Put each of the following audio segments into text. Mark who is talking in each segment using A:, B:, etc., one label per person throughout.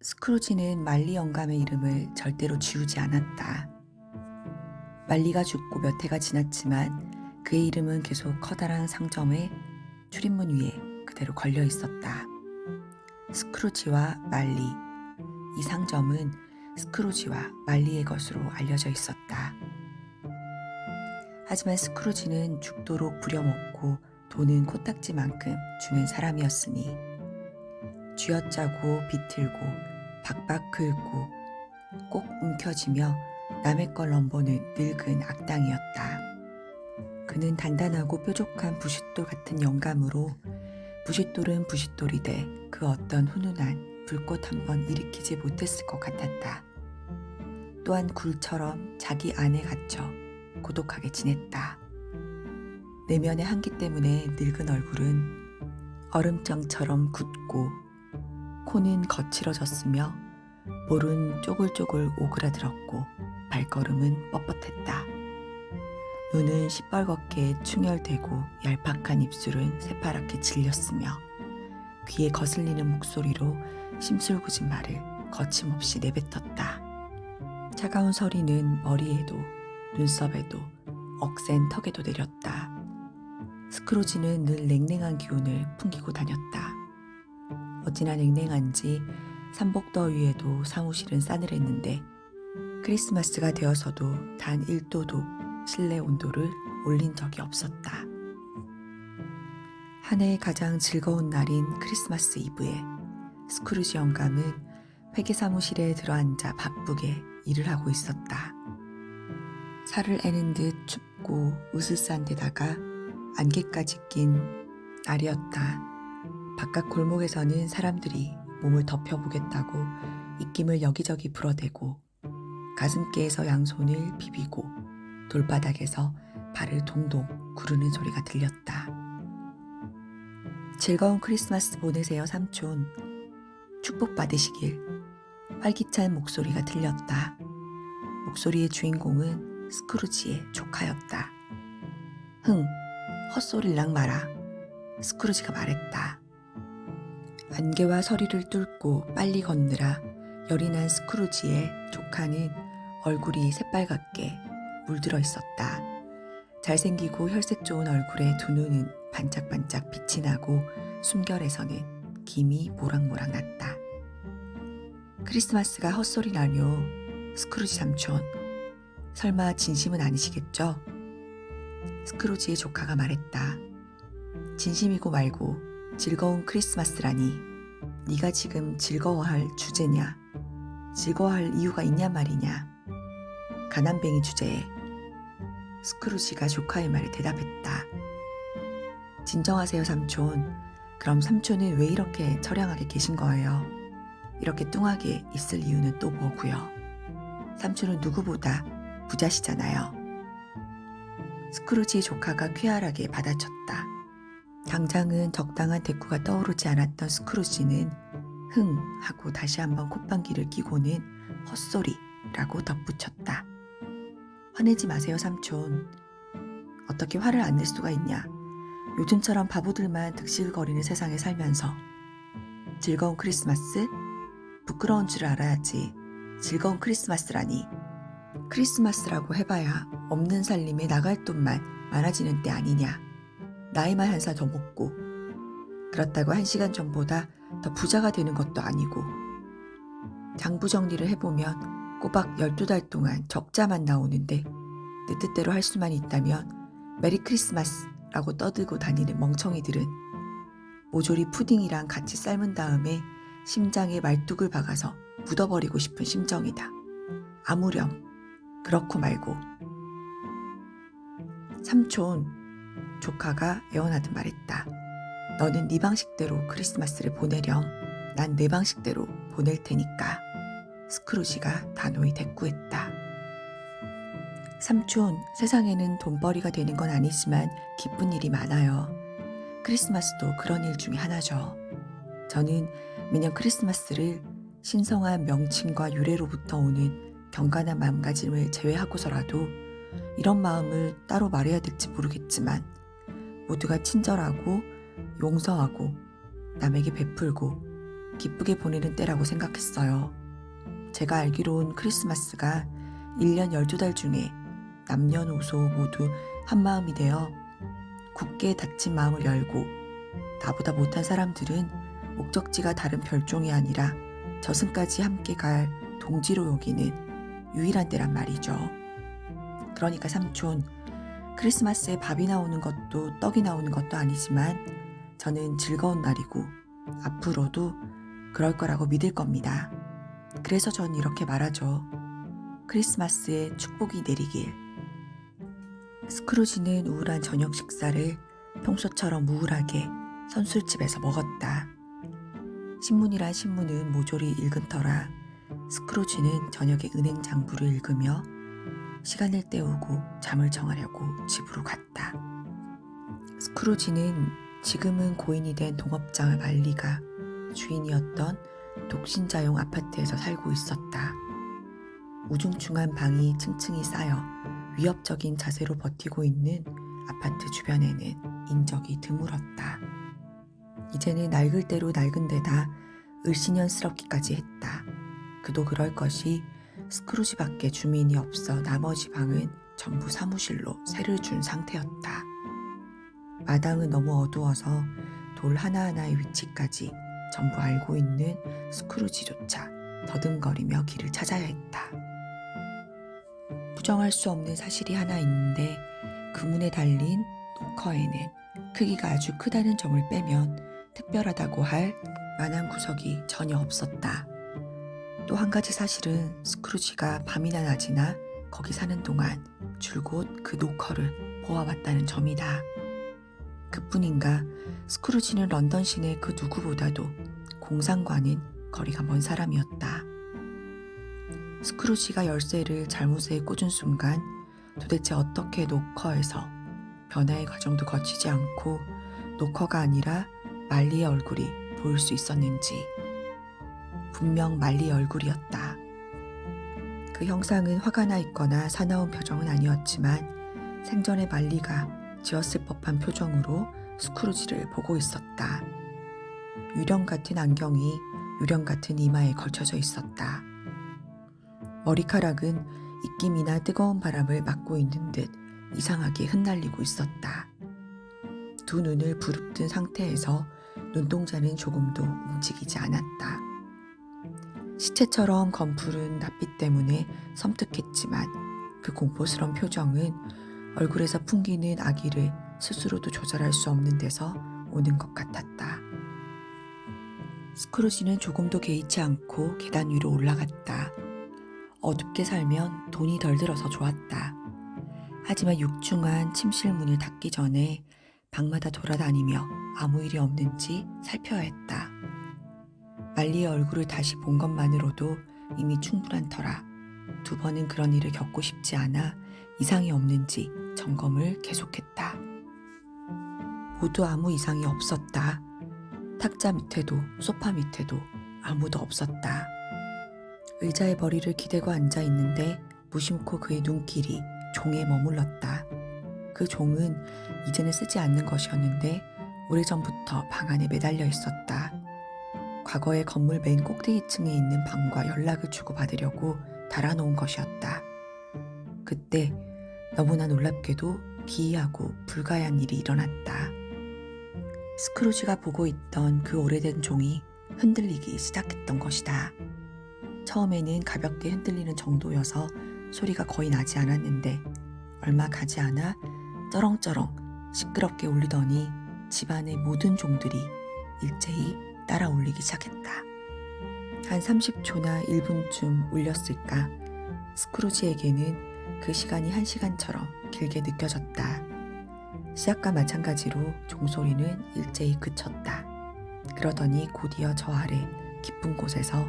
A: 스크루지는 말리 영감의 이름을 절대로 지우지 않았다. 말리가 죽고 몇 해가 지났지만 그의 이름은 계속 커다란 상점의 출입문 위에 그대로 걸려 있었다. 스크루지와 말리. 이 상점은 스크루지와 말리의 것으로 알려져 있었다. 하지만 스크루지는 죽도록 부려먹고 돈은 코딱지만큼 주는 사람이었으니 쥐어짜고 비틀고 박박 긁고 꼭 움켜쥐며 남의 걸 넘보는 늙은 악당이었다. 그는 단단하고 뾰족한 부싯돌 같은 영감으로 부싯돌은 부싯돌이되 그 어떤 훈훈한 불꽃 한번 일으키지 못했을 것 같았다. 또한 굴처럼 자기 안에 갇혀 고독하게 지냈다. 내면의 한기 때문에 늙은 얼굴은 얼음장처럼 굳고 코는 거칠어졌으며 볼은 쪼글쪼글 오그라들었고 발걸음은 뻣뻣했다. 눈은 시뻘겋게 충혈되고 얄팍한 입술은 새파랗게 질렸으며 귀에 거슬리는 목소리로 심술궂은 말을 거침없이 내뱉었다. 차가운 서리는 머리에도 눈썹에도 억센 턱에도 내렸다. 스크루지는 늘 냉랭한 기운을 풍기고 다녔다. 어찌나 냉랭한지 삼복더위에도 사무실은 싸늘했는데 크리스마스가 되어서도 단 1도도 실내 온도를 올린 적이 없었다. 한 해의 가장 즐거운 날인 크리스마스 이브에 스크루지 영감은 회계사무실에 들어앉아 바쁘게 일을 하고 있었다. 살을 애는 듯 춥고 으스스한 데다가 안개까지 낀 날이었다. 바깥 골목에서는 사람들이 몸을 덮여보겠다고 입김을 여기저기 불어대고 가슴께에서 양손을 비비고 돌바닥에서 발을 동동 구르는 소리가 들렸다. 즐거운 크리스마스 보내세요 삼촌. 축복받으시길. 활기찬 목소리가 들렸다. 목소리의 주인공은 스크루지의 조카였다. 흥, 헛소리랑 마라. 스크루지가 말했다. 안개와 서리를 뚫고 빨리 걷느라 열이 난 스크루지의 조카는 얼굴이 새빨갛게 물들어 있었다. 잘생기고 혈색 좋은 얼굴에 두 눈은 반짝반짝 빛이 나고 숨결에서는 김이 모락모락 났다. 크리스마스가 헛소리라뇨. 스크루지 삼촌. 설마 진심은 아니시겠죠? 스크루지의 조카가 말했다. 진심이고 말고 즐거운 크리스마스라니. 네가 지금 즐거워할 주제냐? 즐거워할 이유가 있냐 말이냐? 가난뱅이 주제에. 스크루지가 조카의 말에 대답했다. 진정하세요 삼촌. 그럼 삼촌은 왜 이렇게 처량하게 계신 거예요? 이렇게 뚱하게 있을 이유는 또 뭐고요? 삼촌은 누구보다 부자시잖아요. 스크루지의 조카가 쾌활하게 받아쳤다. 당장은 적당한 대꾸가 떠오르지 않았던 스크루지는 흥 하고 다시 한번 콧방귀를 끼고는 헛소리라고 덧붙였다. 화내지 마세요 삼촌. 어떻게 화를 안 낼 수가 있냐. 요즘처럼 바보들만 득실거리는 세상에 살면서. 즐거운 크리스마스? 부끄러운 줄 알아야지. 즐거운 크리스마스라니. 크리스마스라고 해봐야 없는 살림에 나갈 돈만 많아지는 때 아니냐. 나이만 한 살 더 먹고 그렇다고 1시간 전보다 더 부자가 되는 것도 아니고 장부 정리를 해보면 꼬박 12달 동안 적자만 나오는데 내 뜻대로 할 수만 있다면 메리 크리스마스라고 떠들고 다니는 멍청이들은 모조리 푸딩이랑 같이 삶은 다음에 심장에 말뚝을 박아서 묻어버리고 싶은 심정이다. 아무렴 그렇고 말고. 삼촌. 조카가 애원하듯 말했다. 너는 네 방식대로 크리스마스를 보내렴. 난 내 방식대로 보낼 테니까. 스크루지가 단호히 대꾸했다. 삼촌, 세상에는 돈벌이가 되는 건 아니지만 기쁜 일이 많아요. 크리스마스도 그런 일 중에 하나죠. 저는 매년 크리스마스를 신성한 명칭과 유래로부터 오는 경건한 마음가짐을 제외하고서라도 이런 마음을 따로 말해야 될지 모르겠지만 모두가 친절하고 용서하고 남에게 베풀고 기쁘게 보내는 때라고 생각했어요. 제가 알기론 크리스마스가 1년 12달 중에 남녀노소 모두 한마음이 되어 굳게 닫힌 마음을 열고 나보다 못한 사람들은 목적지가 다른 별종이 아니라 저승까지 함께 갈 동지로 여기는 유일한 때란 말이죠. 그러니까 삼촌, 크리스마스에 밥이 나오는 것도 떡이 나오는 것도 아니지만 저는 즐거운 날이고 앞으로도 그럴 거라고 믿을 겁니다. 그래서 전 이렇게 말하죠. 크리스마스에 축복이 내리길. 스크루지는 우울한 저녁 식사를 평소처럼 우울하게 선술집에서 먹었다. 신문이란 신문은 모조리 읽은 터라 스크루지는 저녁에 은행 장부를 읽으며 시간을 때우고 잠을 청하려고 집으로 갔다. 스크루지는 지금은 고인이 된 동업자 말리가 주인이었던 독신자용 아파트에서 살고 있었다. 우중충한 방이 층층이 쌓여 위협적인 자세로 버티고 있는 아파트 주변에는 인적이 드물었다. 이제는 낡을 대로 낡은 데다 을씨년스럽기까지 했다. 그도 그럴 것이 스크루지밖에 주민이 없어 나머지 방은 전부 사무실로 세를 준 상태였다. 마당은 너무 어두워서 돌 하나하나의 위치까지 전부 알고 있는 스크루지조차 더듬거리며 길을 찾아야 했다. 부정할 수 없는 사실이 하나 있는데 그 문에 달린 노커에는 크기가 아주 크다는 점을 빼면 특별하다고 할 만한 구석이 전혀 없었다. 또 한 가지 사실은 스크루지가 밤이나 낮이나 거기 사는 동안 줄곧 그 노커를 보아왔다는 점이다. 그뿐인가 스크루지는 런던 시내 그 누구보다도 공상과는 거리가 먼 사람이었다. 스크루지가 열쇠를 잘못에 꽂은 순간 도대체 어떻게 노커에서 변화의 과정도 거치지 않고 노커가 아니라 말리의 얼굴이 보일 수 있었는지. 분명 말리의 얼굴이었다. 그 형상은 화가 나 있거나 사나운 표정은 아니었지만 생전에 말리가 지었을 법한 표정으로 스크루지를 보고 있었다. 유령 같은 안경이 유령 같은 이마에 걸쳐져 있었다. 머리카락은 입김이나 뜨거운 바람을 막고 있는 듯 이상하게 흩날리고 있었다. 두 눈을 부릅뜬 상태에서 눈동자는 조금도 움직이지 않았다. 시체처럼 검푸른 낯빛 때문에 섬뜩했지만 그 공포스러운 표정은 얼굴에서 풍기는 악의를 스스로도 조절할 수 없는 데서 오는 것 같았다. 스크루지는 조금도 개의치 않고 계단 위로 올라갔다. 어둡게 살면 돈이 덜 들어서 좋았다. 하지만 육중한 침실 문을 닫기 전에 방마다 돌아다니며 아무 일이 없는지 살펴야 했다. 말리의 얼굴을 다시 본 것만으로도 이미 충분한 터라 두 번은 그런 일을 겪고 싶지 않아 이상이 없는지 점검을 계속했다. 모두 아무 이상이 없었다. 탁자 밑에도 소파 밑에도 아무도 없었다. 의자에 머리를 기대고 앉아 있는데 무심코 그의 눈길이 종에 머물렀다. 그 종은 이제는 쓰지 않는 것이었는데 오래전부터 방 안에 매달려 있었다. 과거에 건물 맨 꼭대기층에 있는 방과 연락을 주고받으려고 달아놓은 것이었다. 그때 너무나 놀랍게도 기이하고 불가한 일이 일어났다. 스크루지가 보고 있던 그 오래된 종이 흔들리기 시작했던 것이다. 처음에는 가볍게 흔들리는 정도여서 소리가 거의 나지 않았는데 얼마 가지 않아 쩌렁쩌렁 시끄럽게 울리더니 집안의 모든 종들이 일제히 따라 울리기 시작했다. 한 30초나 1분쯤 울렸을까. 스크루지에게는 그 시간이 1시간처럼 길게 느껴졌다. 시작과 마찬가지로 종소리는 일제히 그쳤다. 그러더니 곧이어 저 아래 깊은 곳에서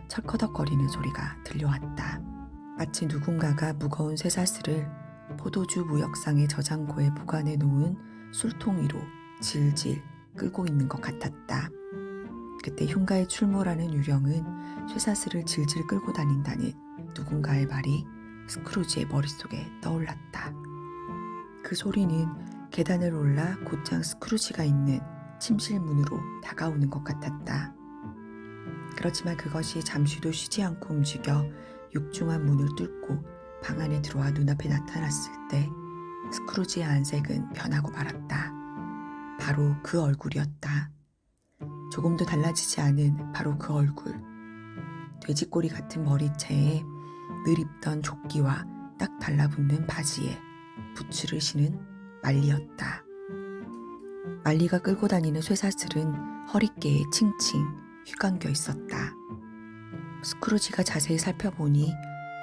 A: 철커덕거리는 소리가 들려왔다. 마치 누군가가 무거운 쇠사슬을 포도주 무역상의 저장고에 보관해 놓은 술통 위로 질질 끌고 있는 것 같았다. 그때 흉가에 출몰하는 유령은 쇠사슬을 질질 끌고 다닌다는 누군가의 말이 스크루지의 머릿속에 떠올랐다. 그 소리는 계단을 올라 곧장 스크루지가 있는 침실 문으로 다가오는 것 같았다. 그렇지만 그것이 잠시도 쉬지 않고 움직여 육중한 문을 뚫고 방 안에 들어와 눈앞에 나타났을 때 스크루지의 안색은 변하고 말았다. 바로 그 얼굴이었다. 조금도 달라지지 않은 바로 그 얼굴. 돼지꼬리 같은 머리채에 늘 입던 조끼와 딱 달라붙는 바지에 부츠를 신은 말리였다. 말리가 끌고 다니는 쇠사슬은 허리깨에 칭칭 휘감겨 있었다. 스크루지가 자세히 살펴보니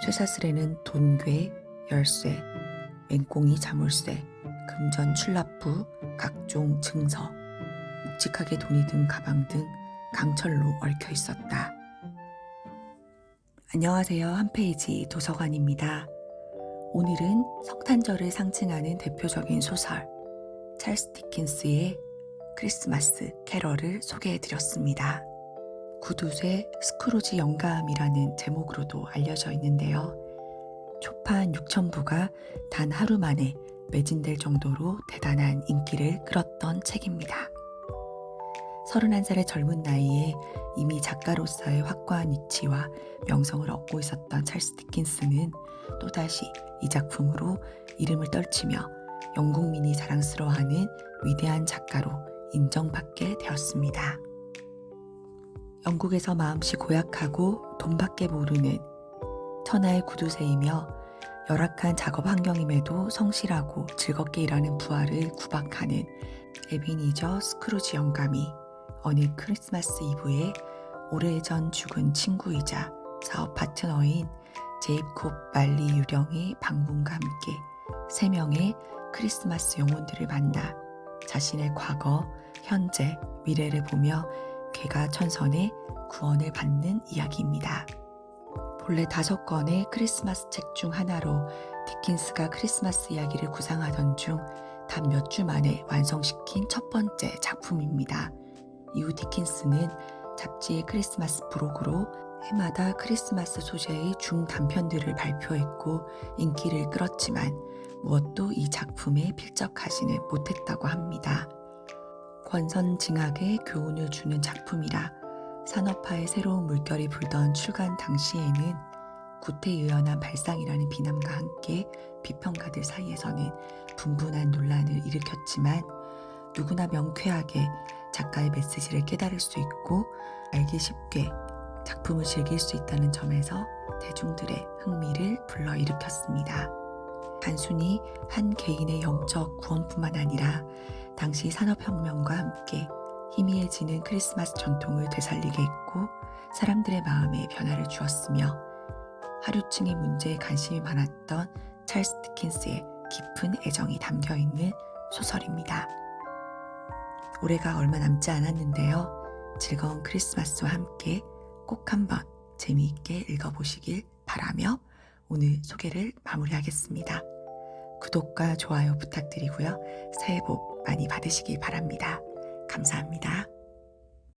A: 쇠사슬에는 돈괴, 열쇠, 맹꽁이 자물쇠, 금전 출납부, 각종 증서, 묵직하게 돈이 든 가방 등 강철로 얽혀 있었다. 안녕하세요. 한 페이지 도서관입니다. 오늘은 성탄절을 상징하는 대표적인 소설 찰스 디킨스의 크리스마스 캐럴을 소개해드렸습니다. 구두쇠 스크루지 영감이라는 제목으로도 알려져 있는데요. 초판 6,000부가 단 하루 만에 매진될 정도로 대단한 인기를 끌었던 책입니다. 31살의 젊은 나이에 이미 작가로서의 확고한 위치와 명성을 얻고 있었던 찰스 디킨스는 또다시 이 작품으로 이름을 떨치며 영국민이 자랑스러워하는 위대한 작가로 인정받게 되었습니다. 영국에서 마음씨 고약하고 돈밖에 모르는 천하의 구두쇠이며 열악한 작업 환경임에도 성실하고 즐겁게 일하는 부하를 구박하는 에비니저 스크루지 영감이 어느 크리스마스 이브에 오래전 죽은 친구이자 사업 파트너인 제이콥 말리 유령의 방문과 함께 3명의 크리스마스 영혼들을 만나 자신의 과거, 현재, 미래를 보며 괴가천선의 구원을 받는 이야기입니다. 본래 5권의 크리스마스 책 중 하나로 디킨스가 크리스마스 이야기를 구상하던 중 단 몇 주 만에 완성시킨 첫 번째 작품입니다. 이후 디킨스는 잡지의 크리스마스 브록으로 해마다 크리스마스 소재의 중단편들을 발표했고 인기를 끌었지만 무엇도 이 작품에 필적하지는 못했다고 합니다. 권선징악의 교훈을 주는 작품이라 산업화의 새로운 물결이 불던 출간 당시에는 구태의연한 발상이라는 비난과 함께 비평가들 사이에서는 분분한 논란을 일으켰지만 누구나 명쾌하게 작가의 메시지를 깨달을 수 있고 알기 쉽게 작품을 즐길 수 있다는 점에서 대중들의 흥미를 불러일으켰습니다. 단순히 한 개인의 영적 구원뿐만 아니라 당시 산업혁명과 함께 희미해지는 크리스마스 전통을 되살리게 했고 사람들의 마음에 변화를 주었으며 하류층의 문제에 관심이 많았던 찰스 디킨스의 깊은 애정이 담겨있는 소설입니다. 올해가 얼마 남지 않았는데요. 즐거운 크리스마스와 함께 꼭 한번 재미있게 읽어보시길 바라며 오늘 소개를 마무리하겠습니다. 구독과 좋아요 부탁드리고요. 새해 복 많이 받으시길 바랍니다. 감사합니다.